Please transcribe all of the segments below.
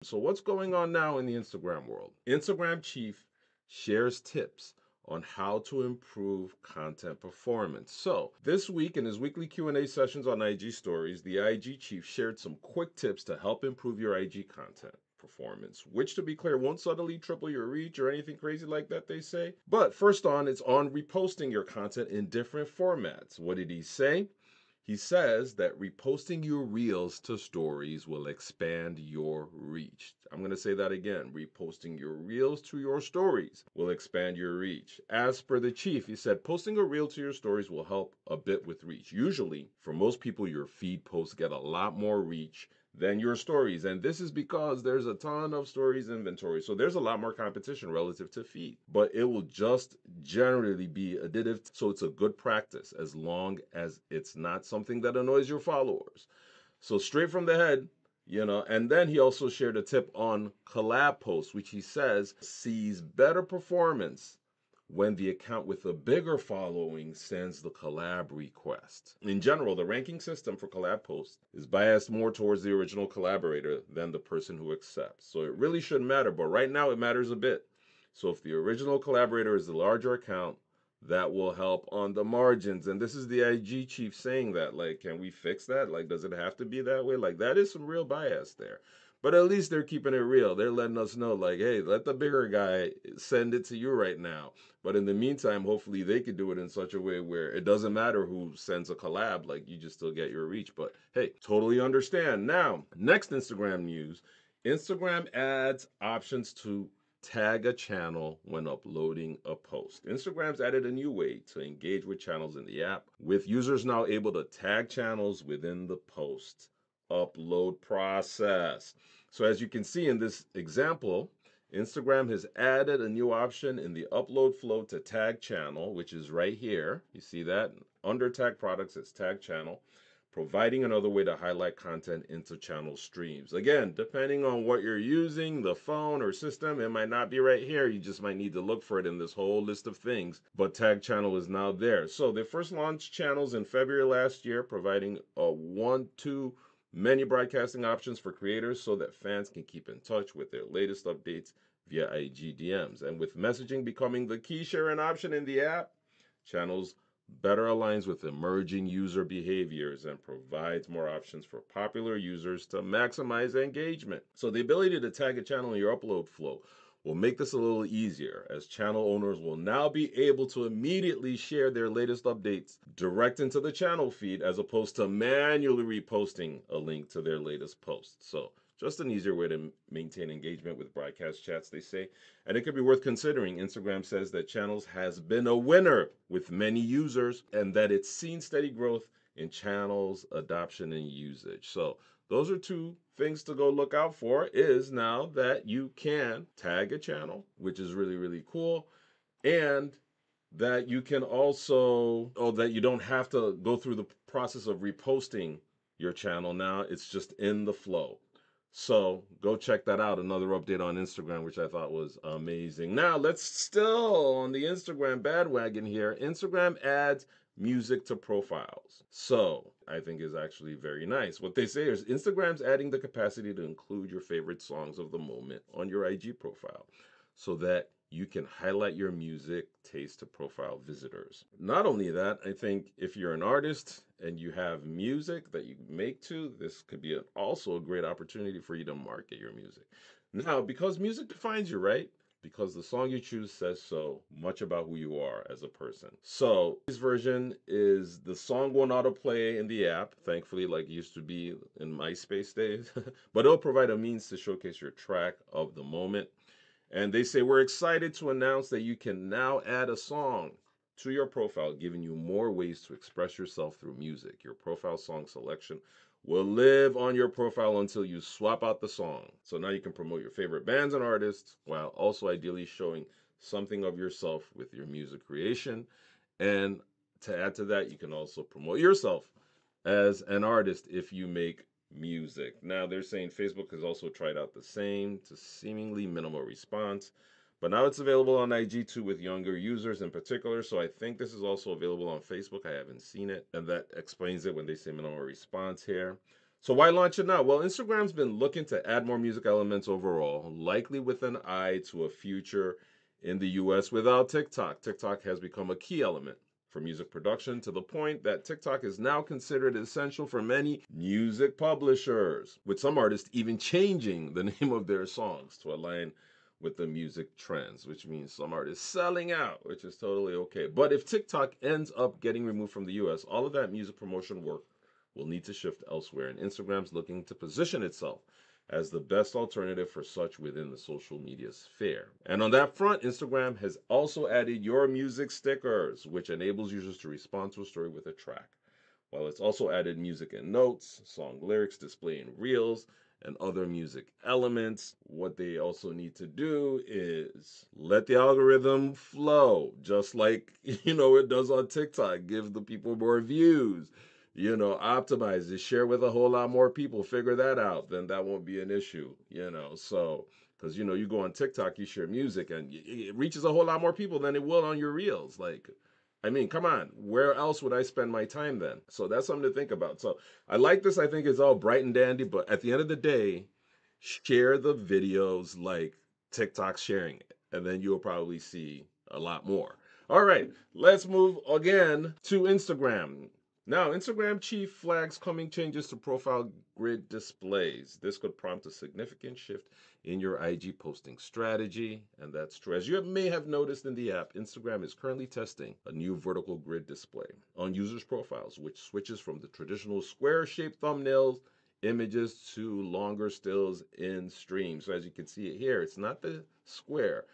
So what's going on now in the Instagram world? Instagram chief shares tips on how to improve content performance. So this week in his weekly Q&A sessions on IG stories, the IG chief shared some quick tips to help improve your IG content performance, which to be clear won't suddenly triple your reach or anything crazy like that, they say. But first on, it's on reposting your content in different formats. What did he say? He says that reposting your reels to stories will expand your reach. I'm going to say that again. Reposting your reels to your stories will expand your reach. As per the chief, he said posting a reel to your stories will help a bit with reach. Usually, for most people, your feed posts get a lot more reach than your stories. And this is because there's a ton of stories inventory. So there's a lot more competition relative to feed. But it will just generally be additive. So it's a good practice as long as it's not something that annoys your followers. So straight from the head, and then he also shared a tip on collab posts, which he says sees better performance when the account with a bigger following sends the collab request. In general, the ranking system for collab posts is biased more towards the original collaborator than the person who accepts. So it really shouldn't matter, but right now it matters a bit. So if the original collaborator is the larger account, that will help on the margins. And this is the IG chief saying that, like, can we fix that? Like, does it have to be that way? Like, that is some real bias there. But at least they're keeping it real. They're letting us know, like, hey, let the bigger guy send it to you right now. But in the meantime, hopefully they could do it in such a way where it doesn't matter who sends a collab, like you just still get your reach. But hey, totally understand. Now, next Instagram news, Instagram adds options to tag a channel when uploading a post. Instagram's added a new way to engage with channels in the app, with users now able to tag channels within the post upload process. So as you can see in this example, Instagram has added a new option in the upload flow to tag channel, which is right here. You see that? Under tag products, it's tag channel, providing another way to highlight content into channel streams. Again, depending on what you're using, the phone or system, it might not be right here. You just might need to look for it in this whole list of things. But tag channel is now there. So they first launched channels in February last year, providing a 1-2 many broadcasting options for creators so that fans can keep in touch with their latest updates via IG DMs. And with messaging becoming the key sharing option in the app, channels better aligns with emerging user behaviors and provides more options for popular users to maximize engagement. So the ability to tag a channel in your upload flow will make this a little easier, as channel owners will now be able to immediately share their latest updates direct into the channel feed as opposed to manually reposting a link to their latest post. So just an easier way to maintain engagement with broadcast chats, they say. And it could be worth considering. Instagram says that channels has been a winner with many users and that it's seen steady growth in channels adoption and usage. So those are two things to go look out for, is now that you can tag a channel, which is really, really cool. And that you can also, that you don't have to go through the process of reposting your channel now. It's just in the flow. So go check that out. Another update on Instagram, which I thought was amazing. Now let's still on the Instagram bandwagon here. Instagram adds music to profiles. So I think is actually very nice. What they say is Instagram's adding the capacity to include your favorite songs of the moment on your IG profile so that you can highlight your music taste to profile visitors. Not only that, I think if you're an artist and you have music that you make to, this could be also a great opportunity for you to market your music. Now, because music defines you, right? Because the song you choose says so much about who you are as a person. So this version is the song won't autoplay in the app, thankfully, like it used to be in MySpace days, but it'll provide a means to showcase your track of the moment. And they say, we're excited to announce that you can now add a song to your profile, giving you more ways to express yourself through music. Your profile song selection will live on your profile until you swap out the song. So now you can promote your favorite bands and artists while also ideally showing something of yourself with your music creation. And to add to that, you can also promote yourself as an artist if you make music. Now they're saying Facebook has also tried out the same to seemingly minimal response, but now it's available on IG too with younger users in particular. So I think this is also available on Facebook. I haven't seen it, and that explains it when they say minimal response here. So why launch it now? Well, Instagram's been looking to add more music elements overall, likely with an eye to a future in the US without TikTok. TikTok has become a key element for music production to the point that TikTok is now considered essential for many music publishers, with some artists even changing the name of their songs to align with the music trends, which means some artists selling out, which is totally okay. But if TikTok ends up getting removed from the US, all of that music promotion work will need to shift elsewhere, and Instagram's looking to position itself as the best alternative for such within the social media sphere. And on that front, Instagram has also added your music stickers, which enables users to respond to a story with a track. While it's also added music and notes, song lyrics, display in reels, and other music elements, what they also need to do is let the algorithm flow, just like it does on TikTok. Give the people more views. Optimize it, share with a whole lot more people. Figure that out, then that won't be an issue. So because you go on TikTok, you share music, and it reaches a whole lot more people than it will on your reels. Like, I mean, come on. Where else would I spend my time then? So that's something to think about. So I like this. I think it's all bright and dandy, but at the end of the day, share the videos like TikTok's sharing it, and then you'll probably see a lot more. All right, let's move again to Instagram. Now, Instagram chief flags coming changes to profile grid displays. This could prompt a significant shift in your IG posting strategy, and that's true. As you may have noticed in the app, Instagram is currently testing a new vertical grid display on users' profiles, which switches from the traditional square-shaped thumbnails images to longer stills in streams. So as you can see it here, it's not the square.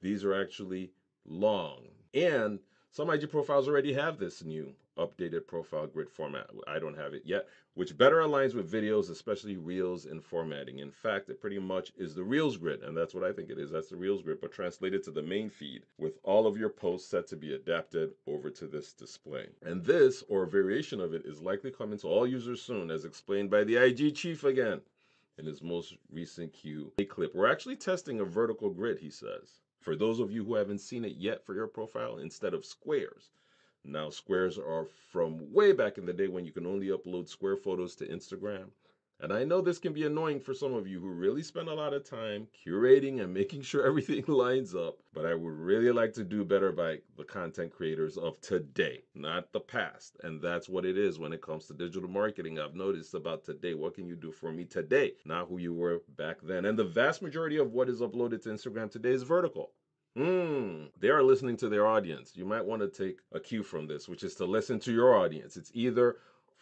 These are actually long. And some IG profiles already have this new updated profile grid format. I don't have it yet, which better aligns with videos, especially reels and formatting. In fact, it pretty much is the reels grid, and that's what I think it is. That's the reels grid, but translated to the main feed with all of your posts set to be adapted over to this display. And this, or a variation of it, is likely coming to all users soon, as explained by the IG chief again in his most recent Q&A clip. We're actually testing a vertical grid, he says. For those of you who haven't seen it yet for your profile, instead of squares. Now, squares are from way back in the day when you can only upload square photos to Instagram. And I know this can be annoying for some of you who really spend a lot of time curating and making sure everything lines up. But I would really like to do better by the content creators of today, not the past. And that's what it is when it comes to digital marketing. I've noticed about today. What can you do for me today? Not who you were back then. And the vast majority of what is uploaded to Instagram today is vertical. They are listening to their audience. You might want to take a cue from this, which is to listen to your audience. It's either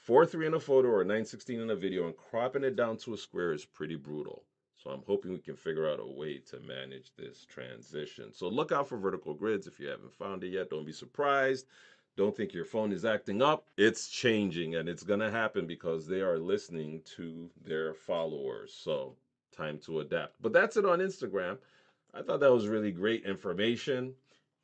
4:3 in a photo or 9:16 in a video, and cropping it down to a square is pretty brutal. So I'm hoping we can figure out a way to manage this transition. So look out for vertical grids if you haven't found it yet. Don't be surprised. Don't think your phone is acting up. It's changing, and it's going to happen because they are listening to their followers. So time to adapt. But that's it on Instagram. I thought that was really great information.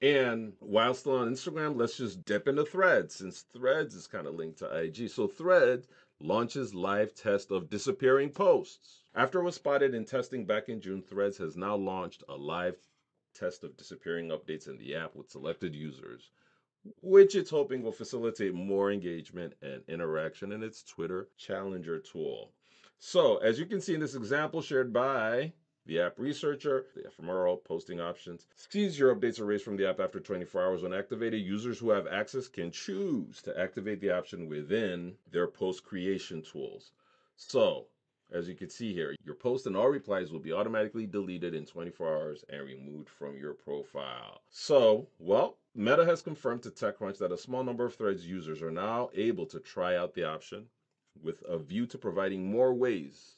And while still on Instagram, let's just dip into Threads, since Threads is kind of linked to IG. So Threads launches live test of disappearing posts. After it was spotted in testing back in June, Threads has now launched a live test of disappearing updates in the app with selected users, which it's hoping will facilitate more engagement and interaction in its Twitter Challenger tool. So, as you can see in this example shared by the app researcher, the ephemeral posting options sees your updates erased from the app after 24 hours. When activated, users who have access can choose to activate the option within their post creation tools. So, as you can see here, your post and all replies will be automatically deleted in 24 hours and removed from your profile. So, well, Meta has confirmed to TechCrunch that a small number of Threads users are now able to try out the option with a view to providing more ways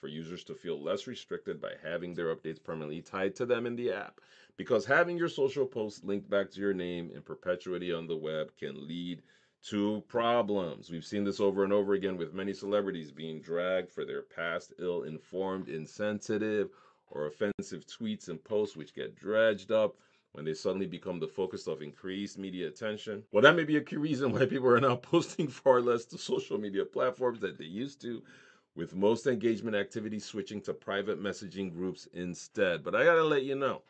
for users to feel less restricted by having their updates permanently tied to them in the app. Because having your social posts linked back to your name in perpetuity on the web can lead to problems. We've seen this over and over again with many celebrities being dragged for their past ill-informed, insensitive, or offensive tweets and posts, which get dredged up when they suddenly become the focus of increased media attention. Well, that may be a key reason why people are now posting far less to social media platforms than they used to, with most engagement activities switching to private messaging groups instead. But I gotta let you know,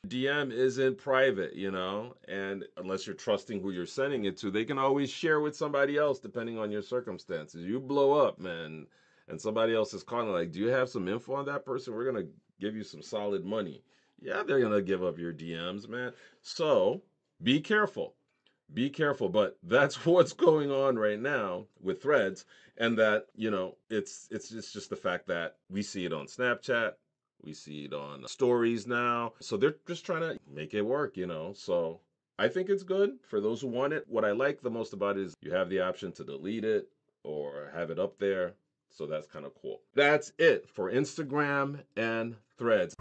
DM isn't private, and unless you're trusting who you're sending it to, they can always share with somebody else depending on your circumstances. You blow up, man, and somebody else is calling like, do you have some info on that person? We're going to give you some solid money. Yeah, they're going to give up your DMs, man. So be careful. Be careful, but that's what's going on right now with Threads, and that it's just the fact that we see it on Snapchat, we see it on stories now, so they're just trying to make it work. So I think it's good for those who want it. What I like the most about it is you have the option to delete it or have it up there, so that's kind of cool. That's it for Instagram and Threads.